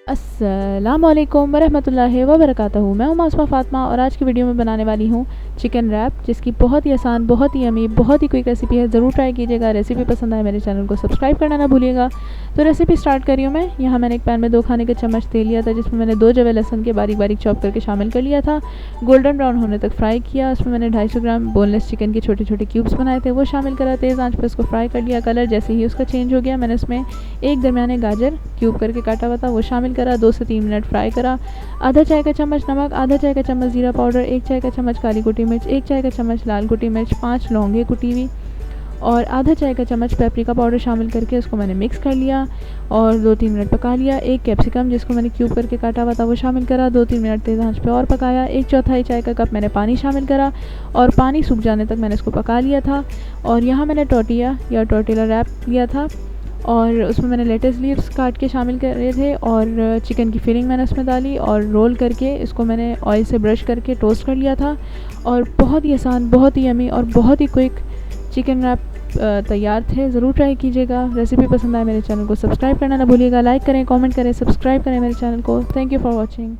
अस्सलामु अलैकुम रहमatullahi व barakatuh। मैं हूँ मासूमा फातिमा और आज की वीडियो में बनाने वाली हूँ चिकन रैप, जिसकी बहुत ही आसान, बहुत ही यमी, बहुत ही क्विक रेसिपी है। ज़रूर ट्राई कीजिएगा। रेसिपी पसंद आए मेरे चैनल को सब्सक्राइब करना ना भूलिएगा। तो रेसिपी स्टार्ट करी हूँ मैं। यहाँ मैंने एक पैन में 2 खाने के चम्मच तेल लिया था, जिसमें मैंने 2 जवे लहसुन के बारीक बारीक चॉप करके शामिल कर लिया था। गोल्डन ब्राउन होने तक फ्राई किया। उसमें मैंने 250 ग्राम बोनलेस चिकन के छोटे छोटे क्यूब्स बनाए थे, वो शामिल करा। तेज़ आंच पर उसको फ्राई कर लिया। कलर जैसे ही उसका चेंज हो गया, मैंने उसमें एक दरमियाने गाजर क्यूब करके काटा हुआ था वो शामिल करा। 2 से 3 मिनट फ्राई करा। आधा चाय का चम्मच नमक, आधा चाय का चम्मच ज़ीरा पाउडर, 1 चाय का चम्मच काली कुटी मिर्च, 1 चाय का चम्मच लाल कुटी मिर्च, 5 लौंगे कुटी हुई और आधा चाय का चम्मच पेपरिका पाउडर शामिल करके उसको मैंने मिक्स कर लिया और 2-3 मिनट पका लिया। 1 कैप्सिकम जिसको मैंने क्यूब करके काटा हुआ था वो शामिल करा। 2-3 मिनट तेज़ आंच पे और पकाया। 1/4 चाय का कप मैंने पानी शामिल करा और पानी सूख जाने तक मैंने इसको पका लिया था। और यहाँ मैंने टोर्टिया या टोर्टिला रैप लिया था और उसमें मैंने लेटस लीव्स काट के शामिल करे थे और चिकन की फिलिंग मैंने उसमें डाली और रोल करके इसको मैंने ऑयल से ब्रश करके टोस्ट कर लिया था। और बहुत ही आसान, बहुत ही यमी और बहुत ही क्विक चिकन रैप तैयार थे। ज़रूर ट्राई कीजिएगा। रेसिपी पसंद आए मेरे चैनल को सब्सक्राइब करना ना भूलिएगा। लाइक करें, कमेंट करें, सब्सक्राइब करें मेरे चैनल को। Thank you for watching.